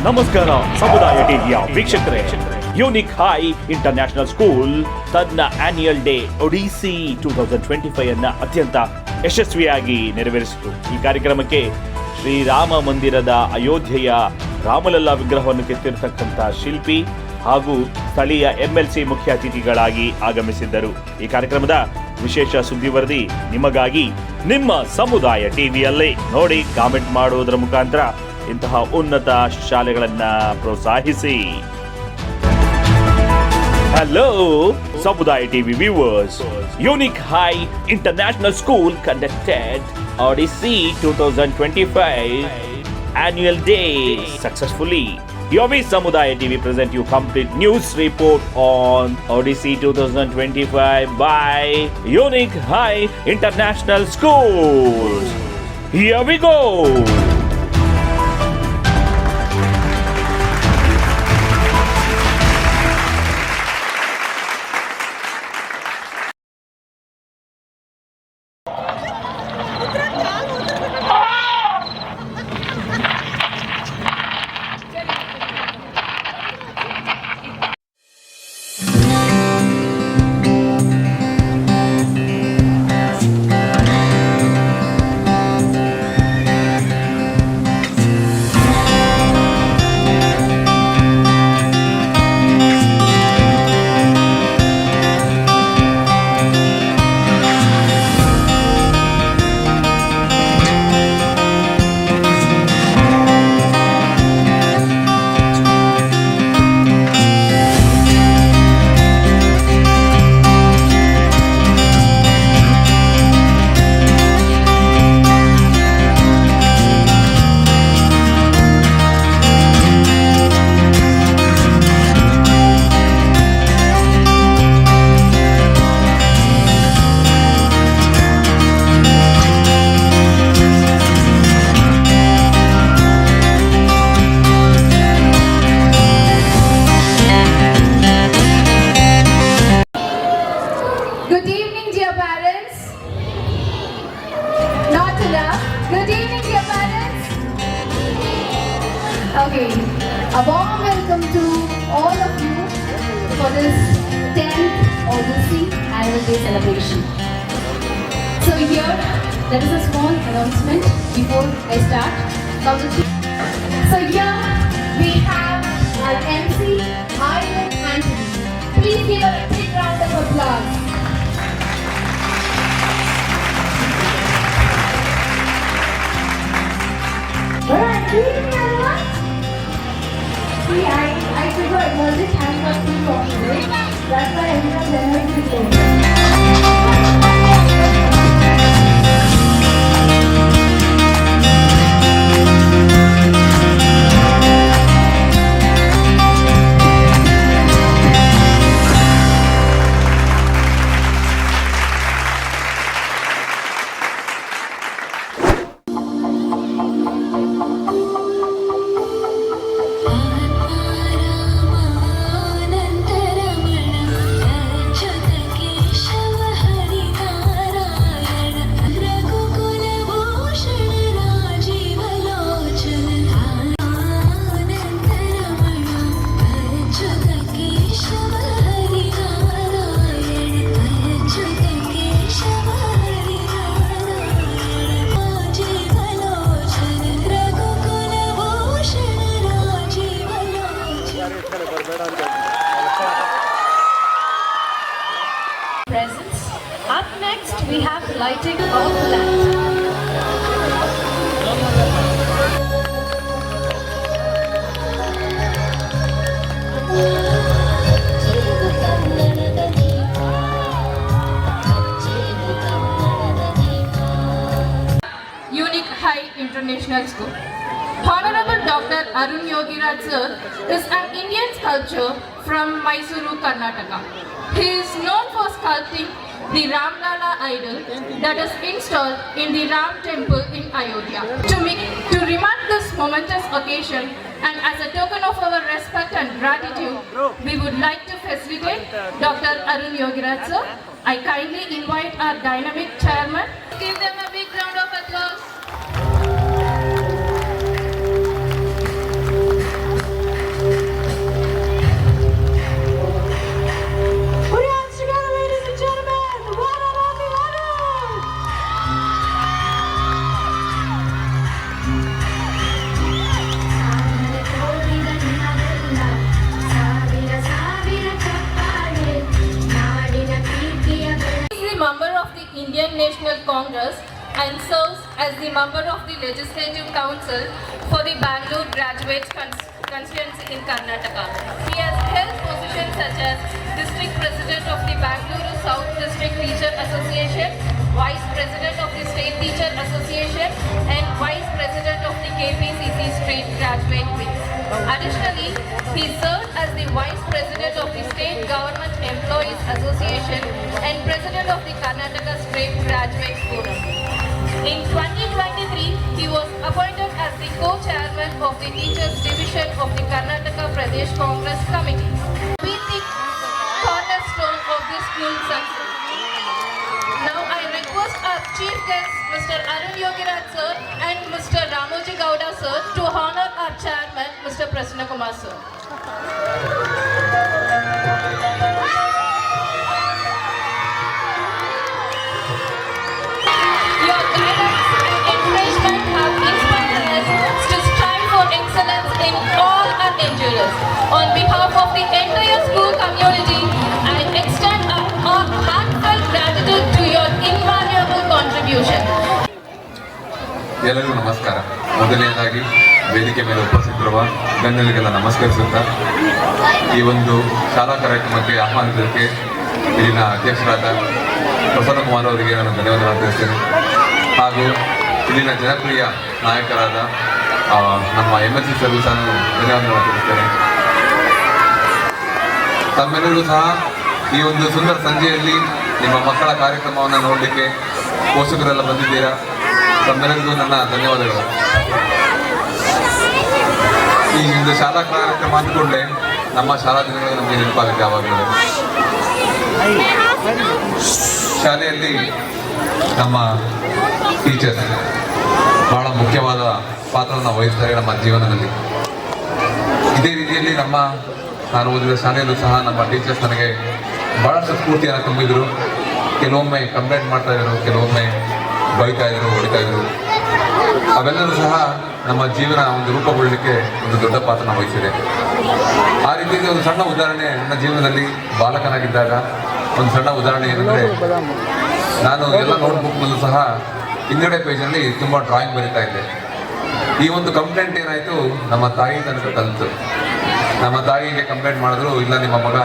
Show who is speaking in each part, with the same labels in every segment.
Speaker 1: ನಮಸ್ಕಾರ ಸಮುದಾಯ ಟಿವಿಯ ವೀಕ್ಷಕರೇ, ಯೂನಿಕ್ ಹೈ ಇಂಟರ್ನ್ಯಾಷನಲ್ ಸ್ಕೂಲ್ ತನ್ನ ಆನ್ಯುಯಲ್ ಡೇ ಒಡಿಸಿ 2025 ಅನ್ನ ಅತ್ಯಂತ ಯಶಸ್ವಿಯಾಗಿ ನೆರವೇರಿಸಿತು. ಈ ಕಾರ್ಯಕ್ರಮಕ್ಕೆ ಶ್ರೀರಾಮ ಮಂದಿರದ ಅಯೋಧ್ಯೆಯ ರಾಮಲಲ್ಲಾ ವಿಗ್ರಹವನ್ನು ಕೆತ್ತಿರತಕ್ಕಂಥ ಶಿಲ್ಪಿ ಹಾಗೂ ಸ್ಥಳೀಯ MLC ಮುಖ್ಯ ಅತಿಥಿಗಳಾಗಿ ಆಗಮಿಸಿದ್ದರು. ಈ ಕಾರ್ಯಕ್ರಮದ ವಿಶೇಷ ಸುದ್ದಿ ವರದಿ ನಿಮಗಾಗಿ ನಿಮ್ಮ ಸಮುದಾಯ ಟಿವಿಯಲ್ಲಿ ನೋಡಿ. ಕಾಮೆಂಟ್ ಮಾಡುವುದರ ಮುಖಾಂತರ ಇಂತಹ ಉನ್ನತ ಶಾಲೆಗಳನ್ನ ಪ್ರೋತ್ಸಾಹಿಸಿ. Hello, Samudaya TV viewers. Unique High International School conducted Odyssey 2025 Annual Day successfully. Yovi Samudaya TV present you complete news report on Odyssey 2025 by Unique High International Schools. Here we go.
Speaker 2: Okay, a warm welcome to all of you for this 10th Odyssey Annual Day celebration. So here, there is a small announcement before I start. So here, we have our MC, Iron Anthony. Please give a big round of applause. Alright, good evening everyone. See, I prefer emerging and for free option. That's why everyone generates it. Presents. Up next, we have lighting of light. Unique High International School. Honorable Dr. Arun Yogiraj sir is an Indian sculptor from Mysuru, Karnataka. He is known for sculpting the Ramlala idol that is installed in the Ram temple in Ayodhya. To remark this momentous occasion and as a token of our respect and gratitude, we would like to facilitate Dr. Arun Yogiraj sir. I kindly invite our dynamic chairman. Give them a big round of applause. Congress and serves as the member of the Legislative Council for the Bangalore Graduates Constituency in Karnataka. He has held positions such as District President of the Bangalore South District Teacher Association, Vice President of the State Teacher Association, and Vice President of the KPCC State Graduate Wing. Additionally, he served as the Vice President of the State Government Employees Association and President of the Karnataka State Graduate Forum. In 2023, he was appointed as the co-chairman of the Teachers Division of the Karnataka Pradesh Congress Committee. Be the cornerstone of this school success. Now I request our chief guest, Mr. Arun Yogiraj sir and Mr. Ramoji Gowda sir to honor our chairman, Mr. Prasanna Kumar sir. Your guidance and encouragement have inspired us to strive for excellence in all our endeavors. On behalf of the entire school community, I extend our heartfelt gratitude to your invaluable contribution.
Speaker 3: ಎಲ್ಲರಿಗೂ ನಮಸ್ಕಾರ. ಮೊದಲನೇದಾಗಿ ವೇದಿಕೆ ಮೇಲೆ ಉಪಸ್ಥಿತರಿರುವ ಗಣ್ಯರಿಗೆಲ್ಲ ನಮಸ್ಕರಿಸುತ್ತಾ ಈ ಒಂದು ಶಾಲಾ ಕಾರ್ಯಕ್ರಮಕ್ಕೆ ಆಹ್ವಾನಿಸೋದಕ್ಕೆ ಇಲ್ಲಿನ ಅಧ್ಯಕ್ಷರಾದ ಪ್ರಸನ್ನ ಕುಮಾರ್ ಅವರಿಗೆ ನಾನು ಧನ್ಯವಾದ ಅರ್ಪಿಸ್ತೇನೆ. ಹಾಗೂ ಇಲ್ಲಿನ ಜನಪ್ರಿಯ ನಾಯಕರಾದ ನಮ್ಮ MLC ಸರ್ಗೂ ಸಹ ನಾನು ಧನ್ಯವಾದ ಅರ್ಪಿಸ್ತೇನೆ. ತಮ್ಮೆಲ್ಲರಿಗೂ ಸಹ ಈ ಒಂದು ಸುಂದರ ಸಂಜೆಯಲ್ಲಿ ನಿಮ್ಮ ಮಕ್ಕಳ ಕಾರ್ಯಕ್ರಮವನ್ನು ನೋಡಲಿಕ್ಕೆ ಪೋಷಕರೆಲ್ಲ ಬಂದಿದ್ದೀರಾ. ತಮ್ಮೆಲ್ಲರಿಗೂ ನನ್ನ ಧನ್ಯವಾದಗಳು. ಈ ಒಂದು ಶಾಲಾ ಕಾರ್ಯಕ್ರಮ ಅಂದ್ಕೊಂಡ್ರೆ ನಮ್ಮ ಶಾಲಾ ದಿನಗಳು ನಮಗೆ ನೆನಪಾಗುತ್ತೆ. ಯಾವಾಗಲೂ ಶಾಲೆಯಲ್ಲಿ ನಮ್ಮ ಟೀಚರ್ಸ್ ಬಹಳ ಮುಖ್ಯವಾದ ಪಾತ್ರವನ್ನು ವಹಿಸ್ತಾರೆ ನಮ್ಮ ಜೀವನದಲ್ಲಿ. ಇದೇ ರೀತಿಯಲ್ಲಿ ನಾನು ಓದಿದ ಶಾಲೆಯಲ್ಲೂ ಸಹ ನಮ್ಮ ಟೀಚರ್ಸ್ ನನಗೆ ಬಹಳಷ್ಟು ಸ್ಫೂರ್ತಿಯನ್ನು ತುಂಬಿದ್ರು. ಕೆಲವೊಮ್ಮೆ ಕಂಪ್ಲೇಂಟ್ ಮಾಡ್ತಾ ಇದ್ರು, ಕೆಲವೊಮ್ಮೆ ಬೈತಾ ಇದ್ರು, ಹೊಡಿತಾ ಇದ್ರು. ಅವೆಲ್ಲರೂ ಸಹ ನಮ್ಮ ಜೀವನ ಒಂದು ರೂಪುಗೊಳ್ಳಲಿಕ್ಕೆ ಒಂದು ದೊಡ್ಡ ಪಾತ್ರನ ವಹಿಸಿದೆ. ಆ ರೀತಿಯಲ್ಲಿ ಒಂದು ಸಣ್ಣ ಉದಾಹರಣೆ ನನ್ನ ಜೀವನದಲ್ಲಿ ಬಾಲಕನಾಗಿದ್ದಾಗ ಒಂದು ಸಣ್ಣ ಉದಾಹರಣೆ ಏನಂದರೆ, ನಾನು ಎಲ್ಲ ನೋಟ್ಬುಕ್ನಲ್ಲೂ ಸಹ ಹಿಂದುಗಡೆ ಪೇಜಲ್ಲಿ ತುಂಬ ಡ್ರಾಯಿಂಗ್ ಬರೀತಾ ಇದ್ದೆ. ಈ ಒಂದು ಕಂಪ್ಲೇಂಟ್ ಏನಾಯಿತು, ನಮ್ಮ ತಾಯಿ ತನಕ ಕಲಿತು. ನಮ್ಮ ತಾಯಿಗೆ ಕಂಪ್ಲೇಂಟ್ ಮಾಡಿದ್ರು, ಇಲ್ಲ ನಿಮ್ಮ ಮಗ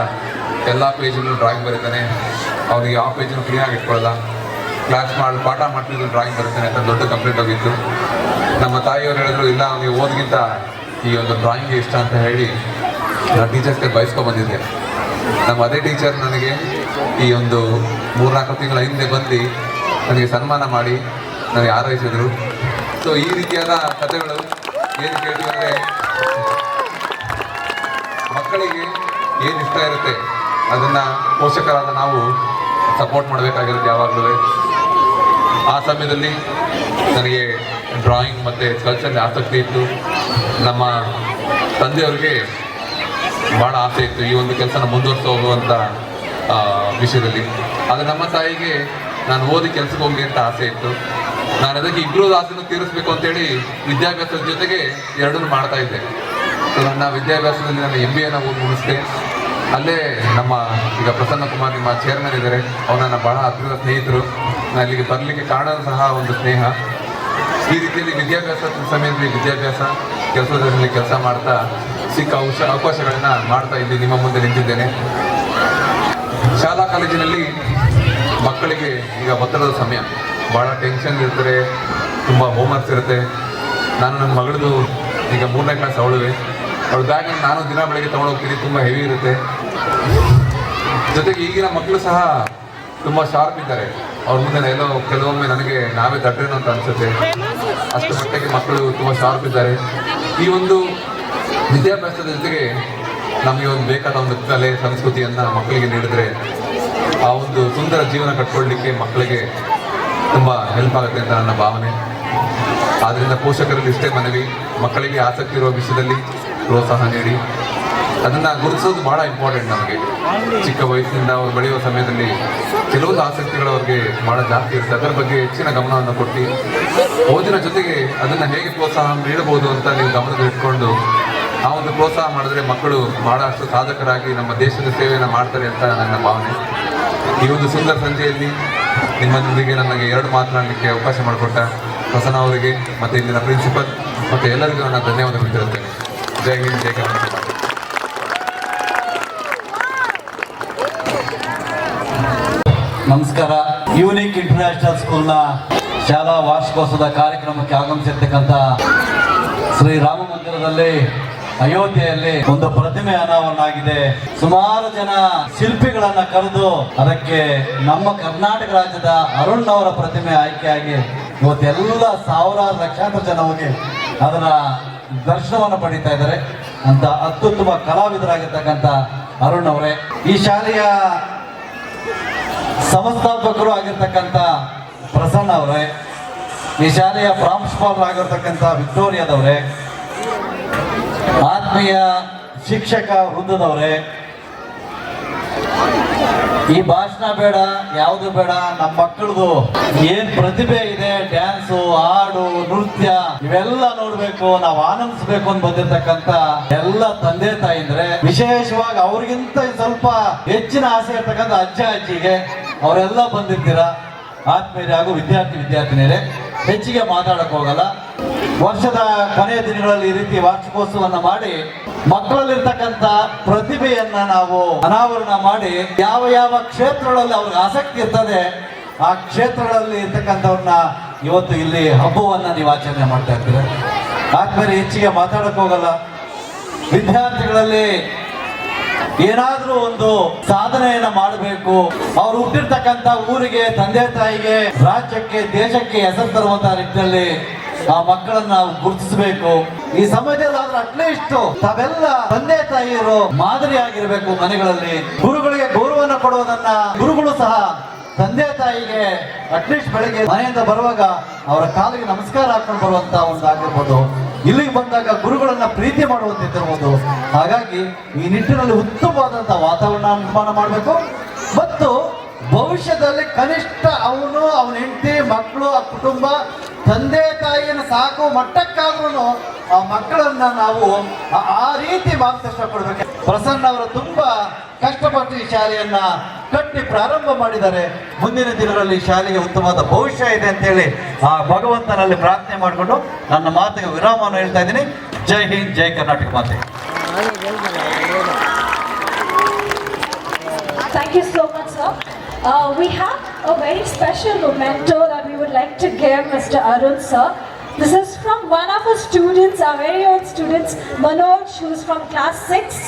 Speaker 3: ಎಲ್ಲ ಪೇಜಲ್ಲೂ ಡ್ರಾಯಿಂಗ್ ಬರೀತಾನೆ, ಅವನಿಗೆ ಆ ಪೇಜನ್ನು ಕ್ಲೀನಾಗಿ ಇಟ್ಕೊಳ್ಳಲ್ಲ, ಪಾಠ ಮಾಡ್ತಿದ್ದು ಡ್ರಾಯಿಂಗ್ ಬರೀತಾನೆ ಅಂತ ದೊಡ್ಡ ಕಂಪ್ಲೇಂಟ್ ಹೋಗಿತ್ತು. ನಮ್ಮ ತಾಯಿಯವರು ಹೇಳಿದ್ರು, ಇಲ್ಲ ಅವನಿಗೆ ಓದ್ಗಿಂತ ಈ ಒಂದು ಡ್ರಾಯಿಂಗ್ಗೆ ಇಷ್ಟ ಅಂತ ಹೇಳಿ ನಾನು ಟೀಚರ್ಸ್ಗೆ ಬಯಸ್ಕೊಂಡ್ಬಂದಿದ್ದೆ. ನಮ್ಮ ಅದೇ ಟೀಚರ್ ನನಗೆ ಈ ಒಂದು 3-4 ತಿಂಗಳ ಹಿಂದೆ ಬಂದು ನನಗೆ ಸನ್ಮಾನ ಮಾಡಿ ನನಗೆ ಹಾರೈಸಿದ್ರು. ಸೊ ಈ ರೀತಿಯಾದ ಕಥೆಗಳು ಏನು ಕೇಳ್ತೀವಿ ಅಂದರೆ, ಮಕ್ಕಳಿಗೆ ಏನು ಇಷ್ಟ ಇರುತ್ತೆ ಅದನ್ನು ಪೋಷಕರಾದ ನಾವು ಸಪೋರ್ಟ್ ಮಾಡಬೇಕಾಗಿರುತ್ತೆ ಯಾವಾಗಲೂ. ಆ ಸಮಯದಲ್ಲಿ ನನಗೆ ಡ್ರಾಯಿಂಗ್ ಮತ್ತು ಸ್ಕಲ್ಪ್ಚರ್ಗೆ ಆಸಕ್ತಿ ಇತ್ತು. ನಮ್ಮ ತಂದೆಯವ್ರಿಗೆ ಭಾಳ ಆಸೆ ಇತ್ತು ಈ ಒಂದು ಕೆಲಸನ ಮುಂದುವರಿಸಿ ಹೋಗುವಂಥ ವಿಷಯದಲ್ಲಿ. ಆದರೆ ನಮ್ಮ ತಾಯಿಗೆ ನಾನು ಓದಿ ಕೆಲಸಕ್ಕೆ ಹೋಗಿ ಅಂತ ಆಸೆ ಇತ್ತು. ನಾನು ಅದಕ್ಕೆ ಇಬ್ಬರೂ ಆಸೆನೂ ತೀರಿಸಬೇಕು ಅಂತೇಳಿ ವಿದ್ಯಾಭ್ಯಾಸದ ಜೊತೆಗೆ ಎರಡನ್ನೂ ಮಾಡ್ತಾ ಇದ್ದೆ. ಸೊ ನನ್ನ ವಿದ್ಯಾಭ್ಯಾಸದಲ್ಲಿ ನಾನು MBAನ ಓದಿ ಮುಗಿಸಿದೆ. ಅಲ್ಲೇ ನಮ್ಮ ಈಗ ಪ್ರಸನ್ನ ಕುಮಾರ್ ನಿಮ್ಮ ಚೇರ್ಮನ್ ಇದ್ದಾರೆ, ಅವ್ರು ನನ್ನ ಭಾಳ ಹತ್ತಿರದ ಸ್ನೇಹಿತರು. ನಾನು ಇಲ್ಲಿಗೆ ಬರಲಿಕ್ಕೆ ಕಾರಣ ಸಹ ಒಂದು ಸ್ನೇಹ. ಈ ರೀತಿಯಲ್ಲಿ ವಿದ್ಯಾಭ್ಯಾಸದ ಸಮಯದಲ್ಲಿ ವಿದ್ಯಾಭ್ಯಾಸ, ಕೆಲಸದಲ್ಲಿ ಕೆಲಸ ಮಾಡ್ತಾ ಸಿಕ್ಕ ಅವಕಾಶಗಳನ್ನ ಮಾಡ್ತಾ ಇದ್ದು ನಿಮ್ಮ ಮುಂದೆ ನಿಂತಿದ್ದೇನೆ. ಶಾಲಾ ಕಾಲೇಜಿನಲ್ಲಿ ಮಕ್ಕಳಿಗೆ ಈಗ ಒತ್ತಡದ ಸಮಯ, ಭಾಳ ಟೆನ್ಷನ್ ಇರ್ತಾರೆ, ತುಂಬ ಹೋಮ್ವರ್ಕ್ಸ್ ಇರುತ್ತೆ. ನಾನು ನನ್ನ ಮಗಳದು ಈಗ 3ನೇ ಕ್ಲಾಸ್ ಅವಳುವೆ, ಅವಳು ಬ್ಯಾಗ್ ನಾನು ದಿನ ಬೆಳಗ್ಗೆ ತೊಗೊಂಡೋಗ್ತೀನಿ, ತುಂಬ ಹೆವಿ ಇರುತ್ತೆ. ಜೊತೆಗೆ ಈಗಿನ ಮಕ್ಕಳು ಸಹ ತುಂಬ ಶಾರ್ಪ್ ಇದ್ದಾರೆ. ಅವ್ರ ಮುಂದೆ ಎಲ್ಲೋ ಕೆಲವೊಮ್ಮೆ ನನಗೆ ನಾವೇ ದಡ್ರೇನು ಅಂತ ಅನಿಸುತ್ತೆ. ಅಷ್ಟು ಮಟ್ಟಿಗೆ ಮಕ್ಕಳು ತುಂಬ ಶಾರ್ಪ್ ಇದ್ದಾರೆ. ಈ ಒಂದು ವಿದ್ಯಾಭ್ಯಾಸದ ಜೊತೆಗೆ ನಮಗೆ ಒಂದು ಬೇಕಾದ ಒಂದು ಕಲೆ ಸಂಸ್ಕೃತಿಯನ್ನು ಮಕ್ಕಳಿಗೆ ನೀಡಿದ್ರೆ ಆ ಒಂದು ಸುಂದರ ಜೀವನ ಕಟ್ಕೊಳ್ಳಲಿಕ್ಕೆ ಮಕ್ಕಳಿಗೆ ತುಂಬ ಹೆಲ್ಪ್ ಆಗುತ್ತೆ ಅಂತ ನನ್ನ ಭಾವನೆ. ಆದ್ದರಿಂದ ಪೋಷಕರಲ್ಲಿ ಇಷ್ಟೇ ಮನವಿ, ಮಕ್ಕಳಿಗೆ ಆಸಕ್ತಿ ಇರುವ ವಿಷಯದಲ್ಲಿ ಪ್ರೋತ್ಸಾಹ ನೀಡಿ. ಅದನ್ನು ಗುರುತಿಸೋದು ಭಾಳ ಇಂಪಾರ್ಟೆಂಟ್ ನಮಗೆ. ಚಿಕ್ಕ ವಯಸ್ಸಿನಿಂದ ಅವ್ರು ಬೆಳೆಯುವ ಸಮಯದಲ್ಲಿ ಕೆಲವೊಂದು ಆಸಕ್ತಿಗಳು ಅವ್ರಿಗೆ ಭಾಳ ಜಾಸ್ತಿ ಇರುತ್ತೆ. ಅದರ ಬಗ್ಗೆ ಹೆಚ್ಚಿನ ಗಮನವನ್ನು ಕೊಟ್ಟು ಓದಿನ ಜೊತೆಗೆ ಅದನ್ನು ಹೇಗೆ ಪ್ರೋತ್ಸಾಹ ನೀಡಬಹುದು ಅಂತ ನೀವು ಗಮನದಲ್ಲಿಟ್ಕೊಂಡು ಆ ಒಂದು ಪ್ರೋತ್ಸಾಹ ಮಾಡಿದ್ರೆ ಮಕ್ಕಳು ಭಾಳಷ್ಟು ಸಾಧಕರಾಗಿ ನಮ್ಮ ದೇಶದ ಸೇವೆಯನ್ನು ಮಾಡ್ತಾರೆ ಅಂತ ನನ್ನ ಭಾವನೆ. ಈ ಒಂದು ಸುಂದರ ಸಂಜೆಯಲ್ಲಿ ನಿಮ್ಮೊಂದಿಗೆ ನನಗೆ 2 ಮಾತನಾಡಲಿಕ್ಕೆ ಅವಕಾಶ ಮಾಡಿಕೊಟ್ಟ ಪ್ರಸನ್ನ ಅವರಿಗೆ ಮತ್ತು ಇಲ್ಲಿನ ಪ್ರಿನ್ಸಿಪಲ್ ಮತ್ತು ಎಲ್ಲರಿಗೂ ನಾನು ಧನ್ಯವಾದಗಳು ಹೇಳ್ತೇನೆ. ಜೈ ಹಿಂದ್, ಜೈ ಕರ್ನಾಟಕ.
Speaker 4: ನಮಸ್ಕಾರ. ಯೂನಿಕ್ ಇಂಟರ್ನ್ಯಾಷನಲ್ ಸ್ಕೂಲ್ನ ಶಾಲಾ ವಾರ್ಷಿಕೋತ್ಸವದ ಕಾರ್ಯಕ್ರಮಕ್ಕೆ ಆಗಮಿಸಿರ್ತಕ್ಕಂಥ ಶ್ರೀ ರಾಮ ಮಂದಿರದಲ್ಲಿ ಅಯೋಧ್ಯೆಯಲ್ಲಿ ಒಂದು ಪ್ರತಿಮೆ ಅನಾವರಣ ಆಗಿದೆ. ಸುಮಾರು ಜನ ಶಿಲ್ಪಿಗಳನ್ನ ಕರೆದು ಅದಕ್ಕೆ ನಮ್ಮ ಕರ್ನಾಟಕ ರಾಜ್ಯದ ಅರುಣ್ ಅವರ ಪ್ರತಿಮೆ ಆಯ್ಕೆಯಾಗಿ ಇವತ್ತೆಲ್ಲ ಸಾವಿರಾರು ಲಕ್ಷಾಂತರ ಜನ ಹೋಗಿ ಅದರ ದರ್ಶನವನ್ನು ಪಡೀತಾ ಇದ್ದಾರೆ. ಅಂತ ಅತ್ಯುತ್ತಮ ಕಲಾವಿದರಾಗಿರ್ತಕ್ಕಂಥ ಅರುಣ್ ಅವರೇ, ಈ ಶಾಲೆಯ ಸಂಸ್ಥಾಪಕರು ಆಗಿರ್ತಕ್ಕಂಥ ಪ್ರಸನ್ನ ಅವರೇ, ಈ ಶಾಲೆಯ ಪ್ರಾಂಶುಪಾಲರಾಗಿರ್ತಕ್ಕಂಥ ವಿಕ್ಟೋರಿಯಾದವರೇ, ಆತ್ಮೀಯ ಶಿಕ್ಷಕ ವೃಂದದವರೇ, ಈ ಭಾಷಣ ಬೇಡ, ಯಾವುದು ಬೇಡ, ನಮ್ಮ ಮಕ್ಕಳದು ಏನ್ ಪ್ರತಿಭೆ ಇದೆ, ಡ್ಯಾನ್ಸು, ಹಾಡು, ನೃತ್ಯ ಇವೆಲ್ಲ ನೋಡ್ಬೇಕು, ನಾವು ಆನಂದಿಸ್ಬೇಕು ಅಂತ ಬಂದಿರ್ತಕ್ಕಂಥ ಎಲ್ಲ ತಂದೆ ತಾಯಿಂದ್ರೆ, ವಿಶೇಷವಾಗಿ ಅವ್ರಿಗಿಂತ ಸ್ವಲ್ಪ ಹೆಚ್ಚಿನ ಆಸೆ ಇರ್ತಕ್ಕಂಥ ಅಜ್ಜ ಅಜ್ಜಿಗೆ ಅವರೆಲ್ಲ ಬಂದಿರ್ತೀರಾ. ಆತ್ಮೀಯರೇ ಹಾಗೂ ವಿದ್ಯಾರ್ಥಿನಿಯರೇ, ಹೆಚ್ಚಿಗೆ ಮಾತಾಡಕ್ ಹೋಗಲ್ಲ. ವರ್ಷದ ಕೊನೆಯ ದಿನಗಳಲ್ಲಿ ಈ ರೀತಿ ವಾರ್ಷಿಕೋತ್ಸವನ್ನ ಮಾಡಿ ಮಕ್ಕಳಲ್ಲಿರ್ತಕ್ಕಂಥ ಪ್ರತಿಭೆಯನ್ನ ನಾವು ಅನಾವರಣ ಮಾಡಿ ಯಾವ ಯಾವ ಕ್ಷೇತ್ರಗಳಲ್ಲಿ ಅವ್ರಿಗೆ ಆಸಕ್ತಿ ಇರ್ತದೆ ಆ ಕ್ಷೇತ್ರಗಳಲ್ಲಿ ಇರ್ತಕ್ಕಂಥವ್ರನ್ನ ಇವತ್ತು ಇಲ್ಲಿ ಹಬ್ಬವನ್ನ ನೀವು ಆಚರಣೆ ಮಾಡ್ತಾ ಇರ್ತೀರ. ಆದ್ಮೇಲೆ ಹೆಚ್ಚಿಗೆ ಮಾತಾಡಕ್ ಹೋಗಲ್ಲ. ವಿದ್ಯಾರ್ಥಿಗಳಲ್ಲಿ ಏನಾದ್ರೂ ಒಂದು ಸಾಧನೆಯನ್ನ ಮಾಡಬೇಕು, ಅವ್ರು ಹುಟ್ಟಿರ್ತಕ್ಕಂಥ ಊರಿಗೆ, ತಂದೆ ತಾಯಿಗೆ, ರಾಜ್ಯಕ್ಕೆ, ದೇಶಕ್ಕೆ ಹೆಸರು ತರುವಂತಹ ನಿಟ್ಟಿನಲ್ಲಿ ಆ ಮಕ್ಕಳನ್ನ ನಾವು ಗುರುತಿಸಬೇಕು. ಈ ಸಮಾಜದಲ್ಲಿ ಆದ್ರೆ ಅಟ್ಲೀಸ್ಟ್ ತಾವೆಲ್ಲ ತಂದೆ ತಾಯಿಯರು ಮಾದರಿಯಾಗಿರ್ಬೇಕು. ಮನೆಗಳಲ್ಲಿ ಗುರುಗಳಿಗೆ ಗೌರವವನ್ನು ಕೊಡುವುದನ್ನ, ಗುರುಗಳು ಸಹ ತಂದೆ ತಾಯಿಗೆ ಅಟ್ಲೀಸ್ಟ್ ಬೆಳಗ್ಗೆ ಮನೆಯಿಂದ ಬರುವಾಗ ಅವರ ಕಾಲಿಗೆ ನಮಸ್ಕಾರ ಹಾಕೊಂಡು ಬರುವಂತ ಒಂದು ಆಗಿರ್ಬೋದು, ಇಲ್ಲಿಗೆ ಬಂದಾಗ ಗುರುಗಳನ್ನ ಪ್ರೀತಿ ಮಾಡುವಂತಿರ್ಬೋದು. ಹಾಗಾಗಿ ಈ ನಿಟ್ಟಿನಲ್ಲಿ ಉತ್ತಮವಾದಂತಹ ವಾತಾವರಣ ನಿರ್ಮಾಣ ಮಾಡಬೇಕು ಮತ್ತು ಭವಿಷ್ಯದಲ್ಲಿ ಕನಿಷ್ಠ ಅವನು, ಅವನ ಹೆಂಡತಿ, ಮಕ್ಕಳು, ಆ ಕುಟುಂಬ, ತಂದೆ ತಾಯಿಯನ್ನು ಸಾಕುವ ಮಟ್ಟಕ್ಕಾದ್ರೂ ಆ ಮಕ್ಕಳನ್ನ ನಾವು ಆ ರೀತಿ ಮಾರ್ಗದರ್ಶನ ಕೊಡಬೇಕು. ಪ್ರಸನ್ನ ಅವರು ತುಂಬಾ ಕಷ್ಟಪಟ್ಟು ಈ ಶಾಲೆಯನ್ನ ಕಟ್ಟಿ ಪ್ರಾರಂಭ ಮಾಡಿದ್ದಾರೆ. ಮುಂದಿನ ದಿನಗಳಲ್ಲಿ ಶಾಲೆಗೆ ಉತ್ತಮವಾದ ಭವಿಷ್ಯ ಇದೆ ಅಂತ ಹೇಳಿ ಆ ಭಗವಂತನಲ್ಲಿ ಪ್ರಾರ್ಥನೆ ಮಾಡಿಕೊಂಡು ನನ್ನ ಮಾತಿಗೆ ವಿರಾಮವನ್ನು ಹೇಳ್ತಾ ಇದ್ದೀನಿ. ಜೈ ಹಿಂದ್, ಜೈ ಕರ್ನಾಟಕ ಮಾತೆ.
Speaker 5: Thank you so much, sir. We have a very special memento that we would like to give Mr. Arun, sir. This is from one of our students, our very own students, Manoj, who is from class 6.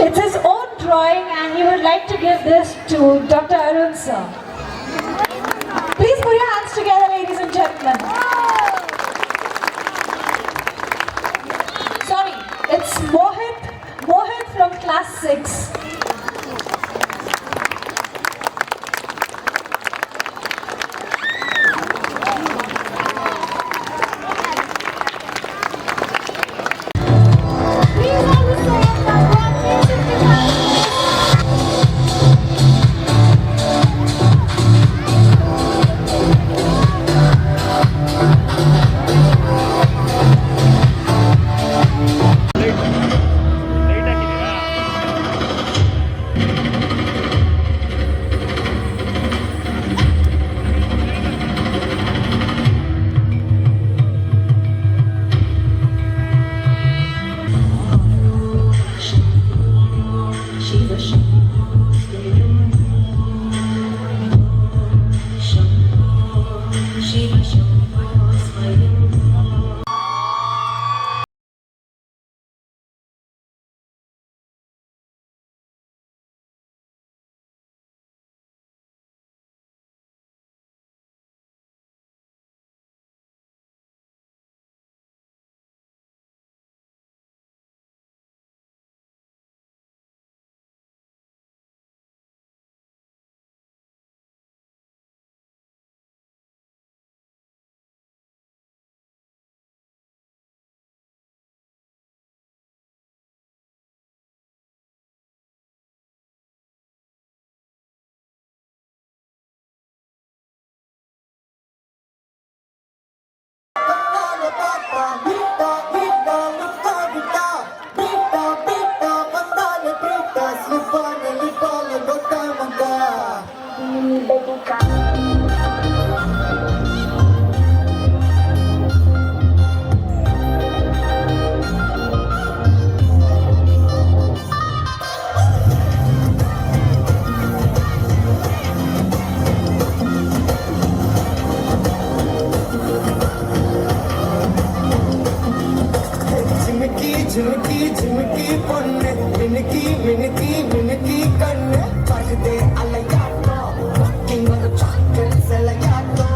Speaker 5: It's his own drawing and he would like to give this to Dr. Arun, sir. Please put your hands together, ladies and gentlemen. Sorry, it's Mohit from class 6.
Speaker 6: Baby, झिमकी झिमकी பொண்ணு மினுக்கி மினுக்கி மினுக்கி கண்ணு படுதே அலையாட்டம் walking ஒரு சாக்கல் செலையாட்டம்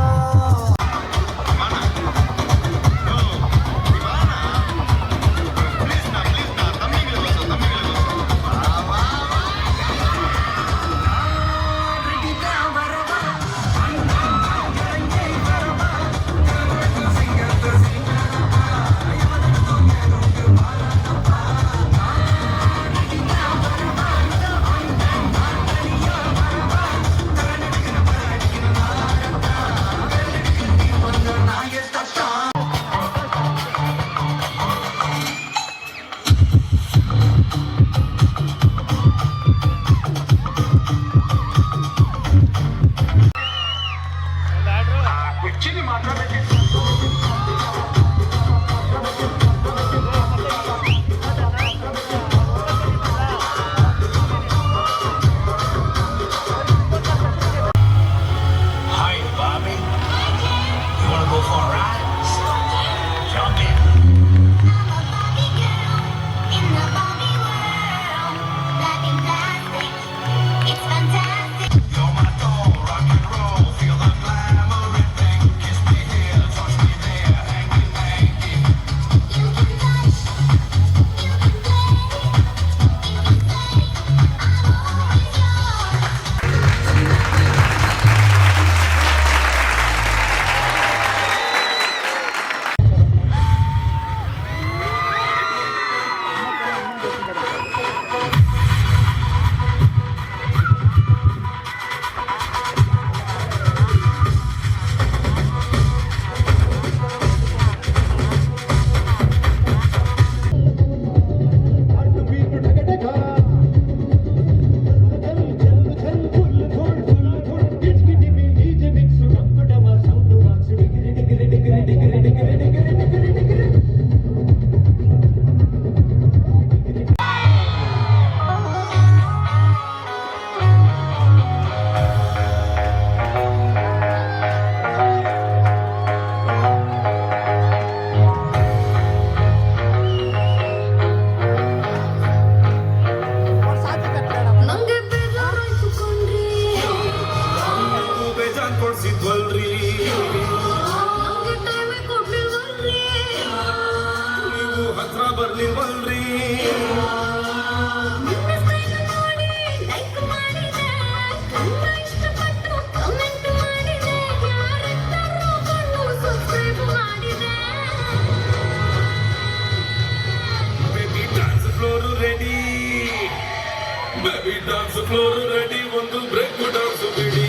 Speaker 3: Baby dance floor ready, ಒಂದು break dance ಬಿಡಿ.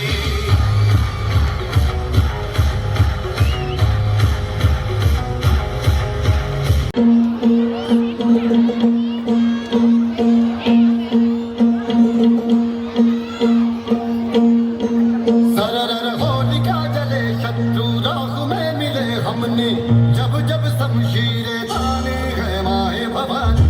Speaker 7: सरर होलिका जले शत्रु राह में मिले हमने जब जब शमशीरे ताने है माहे भवानी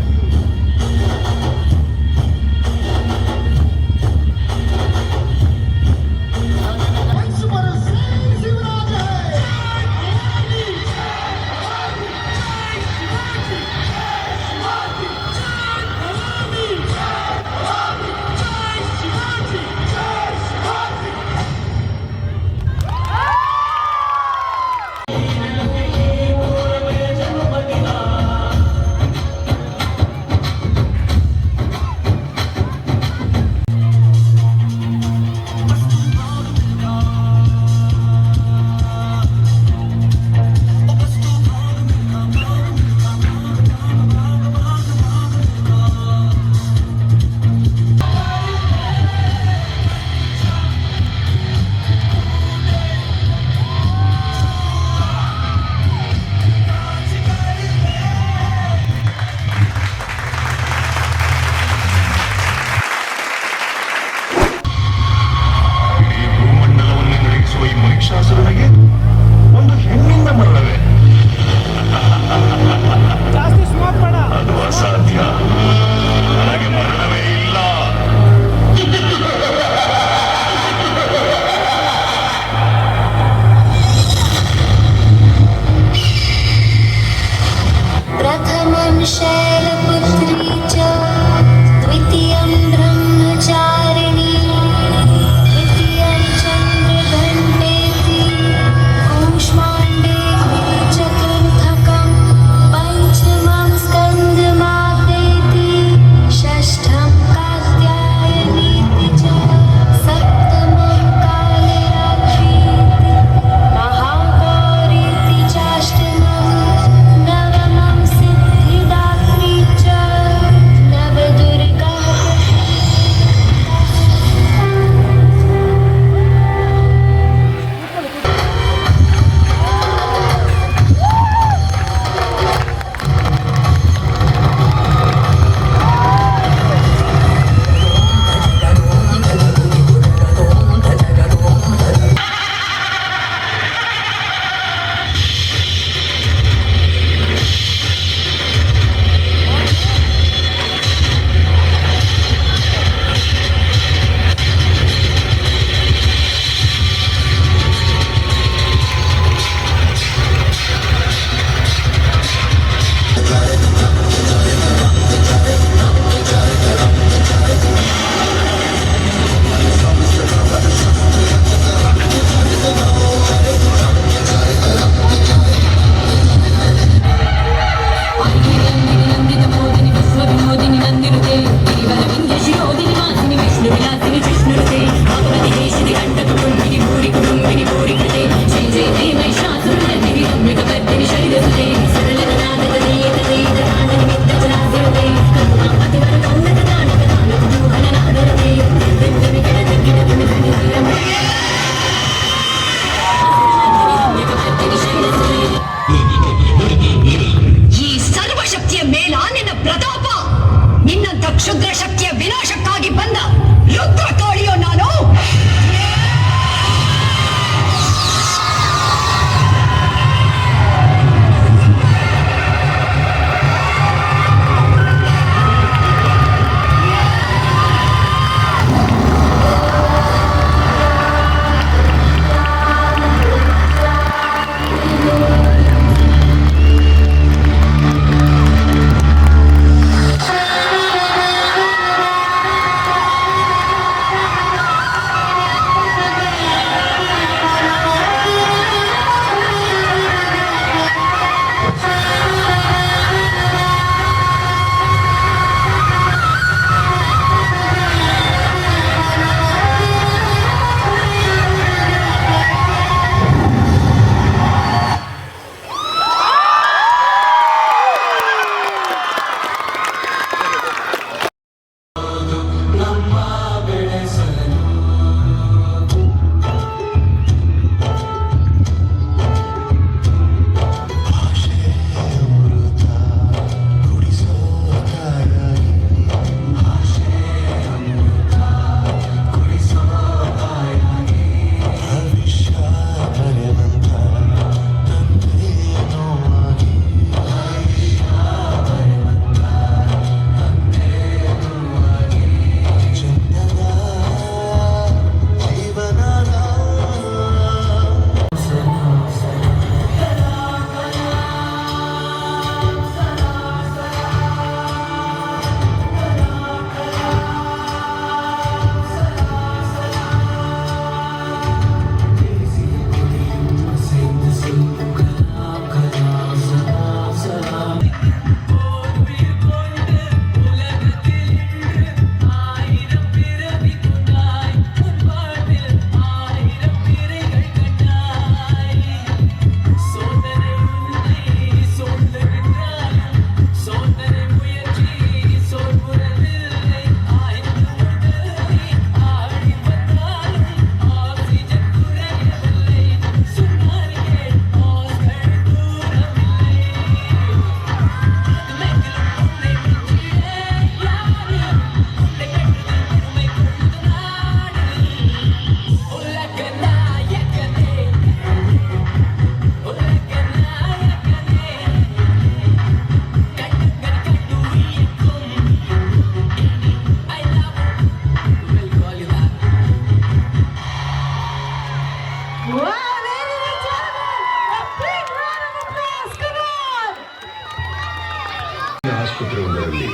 Speaker 8: ಆಸ್ಪತ್ರೆಯೊಂದರಲ್ಲಿ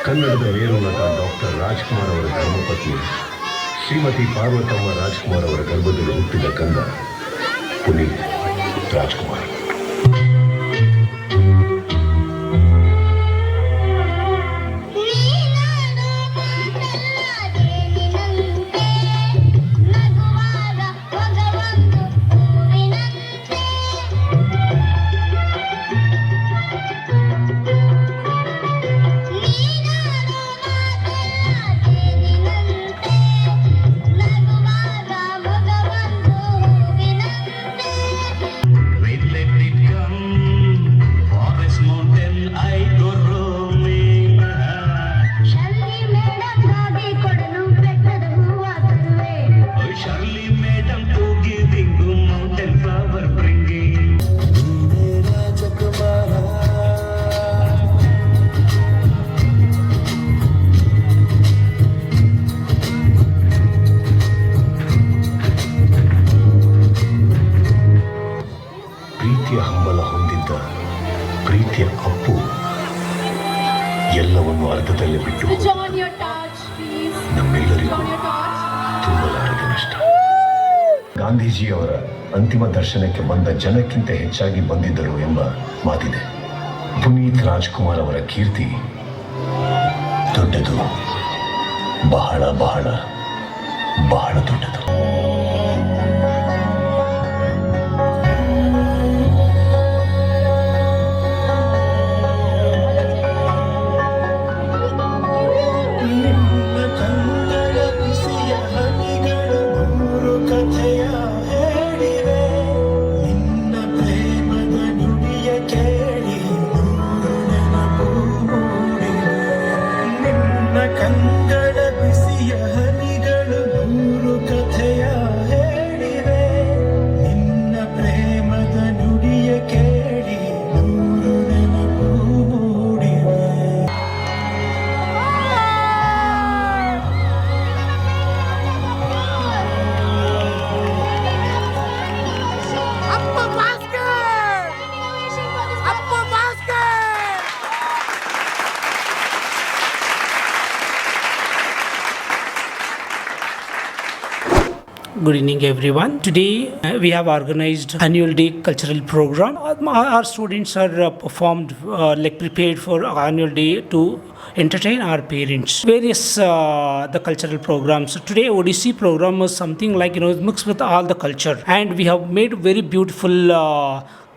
Speaker 8: ಕನ್ನಡದ ಮೇರು ನಟ ಡಾಕ್ಟರ್ ರಾಜ್ಕುಮಾರ್ ಅವರ ಧರ್ಮಪತ್ನಿ ಶ್ರೀಮತಿ ಪಾರ್ವತಮ್ಮ ರಾಜ್ಕುಮಾರ್ ಅವರ ಗರ್ಭದಲ್ಲಿ ಹುಟ್ಟಿದ ಕಂದ ಪುನೀತ್ ರಾಜ್ಕುಮಾರ್. ಪ್ರೀತಿಯ ಹಂಬಲ ಹೊಂದಿದ್ದ ಪ್ರೀತಿಯ ಅಪ್ಪು ಎಲ್ಲವನ್ನು ಅರ್ಧದಲ್ಲೇ ಬಿಟ್ಟು ನಮ್ಮೆಲ್ಲರಿಗೂ ತುಂಬಲಾರದ ನಷ್ಟ. ಗಾಂಧೀಜಿಯವರ ಅಂತಿಮ ದರ್ಶನಕ್ಕೆ ಬಂದ ಜನಕ್ಕಿಂತ ಹೆಚ್ಚಾಗಿ ಬಂದಿದ್ದರು ಎಂಬ ಮಾತಿದೆ. ಪುನೀತ್ ರಾಜ್ಕುಮಾರ್ ಅವರ ಕೀರ್ತಿ ದೊಡ್ಡದು, ಬಹಳ ಬಹಳ ಬಹಳ ದೊಡ್ಡದು.
Speaker 6: ಕಂಗಳ ಬಿಸಿಯ ಹನಿಗಳು ನೂರು ಕಥೆಯ ಹೇಳಿವೆ, ನಿನ್ನ ಪ್ರೇಮದ ನುಡಿಯ ಕೇಳಿ ನೂರು ನೆನಪು ಮೂಡಿವೆ.
Speaker 9: Good evening everyone. Today we have organized annual day cultural program. Our students are performed like prepared for annual day to entertain our parents. Various the cultural programs. Today Odissi program was something like mixed with all the culture, and we have made very beautiful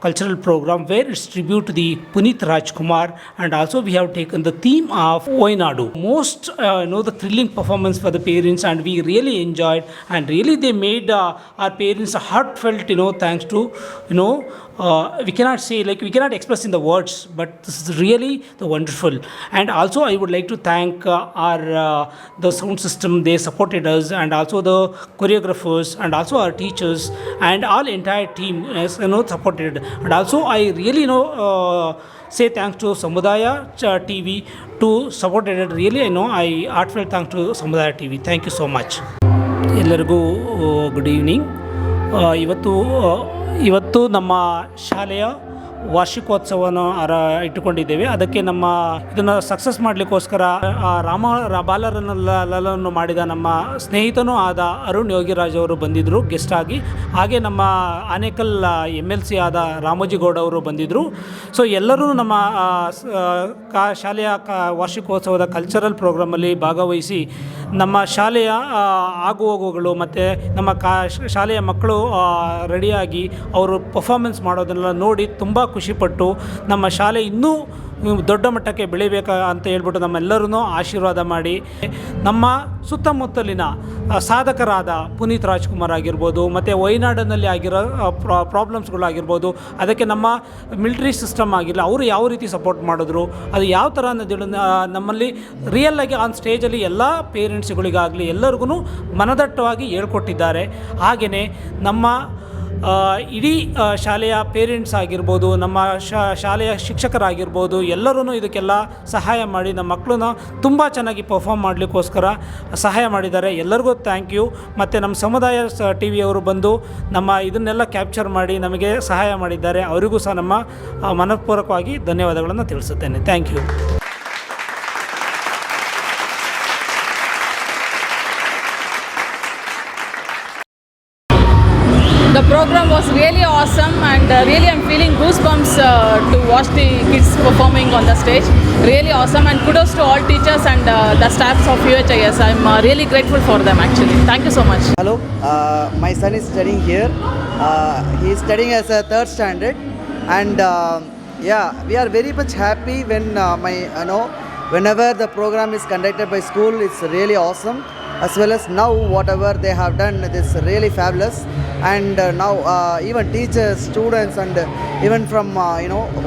Speaker 9: cultural program where it's tribute to the Puneeth Rajkumar, and also we have taken the theme of Wayanadu. Most the thrilling performance for the parents, and we really enjoyed, and really they made our parents heartfelt thanks to we cannot say, like we cannot express in the words, but this is really the wonderful. And also I would like to thank our the sound system, they supported us, and also the choreographers, and also our teachers, and all entire team supported. And also I really say thanks to Samudaya TV to supported it. Really I heartfelt thanks to Samudaya TV. Thank you so much. ಎಲ್ಲರಿಗೂ good evening. ಇವತ್ತು ನಮ್ಮ ಶಾಲೆಯ ವಾರ್ಷಿಕೋತ್ಸವವನ್ನು ಇಟ್ಟುಕೊಂಡಿದ್ದೇವೆ. ಅದಕ್ಕೆ ಇದನ್ನು success ಮಾಡಲಿಕ್ಕೋಸ್ಕರ ಬಾಲರನ್ನು ಮಾಡಿದ ನಮ್ಮ ಸ್ನೇಹಿತನೂ ಆದ ಅರುಣ್ ಯೋಗಿರಾಜ್ ಅವರು ಬಂದಿದ್ದರು ಗೆಸ್ಟ್ ಆಗಿ. ಹಾಗೆ ನಮ್ಮ ಆನೇಕಲ್ MLC ಆದ ರಾಮೋಜಿಗೌಡ ಅವರು ಬಂದಿದ್ದರು. ಸೊ ಎಲ್ಲರೂ ನಮ್ಮ ಶಾಲೆಯ ವಾರ್ಷಿಕೋತ್ಸವದ ಕಲ್ಚರಲ್ ಪ್ರೋಗ್ರಾಮಲ್ಲಿ ಭಾಗವಹಿಸಿ ನಮ್ಮ ಶಾಲೆಯ ಆಗುಹೋಗುಗಳು ಮತ್ತು ನಮ್ಮ ಶಾಲೆಯ ಮಕ್ಕಳು ರೆಡಿಯಾಗಿ ಅವರು ಪರ್ಫಾರ್ಮೆನ್ಸ್ ಮಾಡೋದನ್ನೆಲ್ಲ ನೋಡಿ ತುಂಬ ಖುಷಿಪಟ್ಟು ನಮ್ಮ ಶಾಲೆ ಇನ್ನೂ ದೊಡ್ಡ ಮಟ್ಟಕ್ಕೆ ಬೆಳಿಬೇಕು ಅಂತ ಹೇಳ್ಬಿಟ್ಟು ನಮ್ಮೆಲ್ಲರೂ ಆಶೀರ್ವಾದ ಮಾಡಿ, ನಮ್ಮ ಸುತ್ತಮುತ್ತಲಿನ ಸಾಧಕರಾದ ಪುನೀತ್ ರಾಜ್ಕುಮಾರ್ ಆಗಿರ್ಬೋದು, ಮತ್ತು ವಯನಾಡಿನಲ್ಲಿ ಆಗಿರೋ ಪ್ರಾಬ್ಲಮ್ಸ್ಗಳಾಗಿರ್ಬೋದು, ಅದಕ್ಕೆ ನಮ್ಮ ಮಿಲಿಟ್ರಿ ಸಿಸ್ಟಮ್ ಆಗಿಲ್ಲ, ಅವರು ಯಾವ ರೀತಿ ಸಪೋರ್ಟ್ ಮಾಡಿದ್ರು, ಅದು ಯಾವ ಥರ ಅನ್ನೋದು ನಮ್ಮಲ್ಲಿ ರಿಯಲ್ಲಾಗಿ ಆನ್ ಸ್ಟೇಜಲ್ಲಿ ಎಲ್ಲ ಪೇರೆಂಟ್ಸ್ಗಳಿಗಾಗಲಿ ಎಲ್ಲರಿಗೂ ಮನದಟ್ಟವಾಗಿ ಹೇಳ್ಕೊಟ್ಟಿದ್ದಾರೆ. ಹಾಗೆಯೇ ನಮ್ಮ ಇಡೀ ಶಾಲೆಯ ಪೇರೆಂಟ್ಸ್ ಆಗಿರ್ಬೋದು, ನಮ್ಮ ಶಾಲೆಯ ಶಿಕ್ಷಕರಾಗಿರ್ಬೋದು, ಎಲ್ಲರೂ ಇದಕ್ಕೆಲ್ಲ ಸಹಾಯ ಮಾಡಿ ನಮ್ಮ ಮಕ್ಕಳನ್ನ ತುಂಬ ಚೆನ್ನಾಗಿ ಪರ್ಫಾರ್ಮ್ ಮಾಡಲಿಕ್ಕೋಸ್ಕರ ಸಹಾಯ ಮಾಡಿದ್ದಾರೆ. ಎಲ್ಲರಿಗೂ ಥ್ಯಾಂಕ್ ಯು. ಮತ್ತು ನಮ್ಮ ಸಮುದಾಯ ಟಿ ವಿಯವರು ಬಂದು ನಮ್ಮ ಇದನ್ನೆಲ್ಲ ಕ್ಯಾಪ್ಚರ್ ಮಾಡಿ ನಮಗೆ ಸಹಾಯ ಮಾಡಿದ್ದಾರೆ. ಅವರಿಗೂ ಸಹ ನಮ್ಮ ಮನಪೂರ್ವಕವಾಗಿ ಧನ್ಯವಾದಗಳನ್ನು ತಿಳಿಸುತ್ತೇನೆ. Thank you.
Speaker 10: The program was really awesome, and really I'm feeling goosebumps to watch the kids performing on the stage. Really awesome, and kudos to all teachers and the staffs of UHIS. I'm really grateful for them actually. Thank you so much.
Speaker 11: Hello, my son is studying here. He is studying as a 3rd standard, and we are very much happy when whenever the program is conducted by school, it's really awesome. As well as now whatever they have done, it is really fabulous. And now even teachers, students, and even from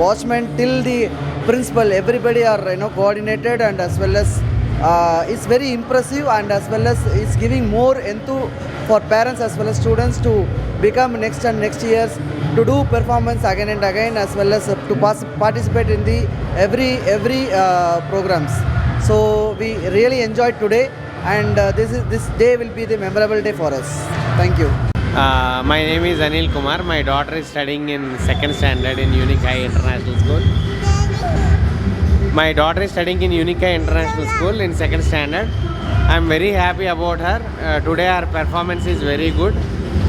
Speaker 11: watchmen till the principal, everybody are coordinated, and as well as it's very impressive, and as well as it's giving more for parents as well as students to become next years to do performance again and again, as well as to participate in the every programs. So we really enjoyed today, and this day will be the memorable day for us. Thank you.
Speaker 12: My name is Anil Kumar. My daughter is studying in 2nd standard in Unique High International School. My daughter is studying in Unique High International School in 2nd standard. I am very happy about her. Today her performance is very good,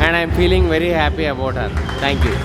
Speaker 12: and I am feeling very happy about her. Thank you.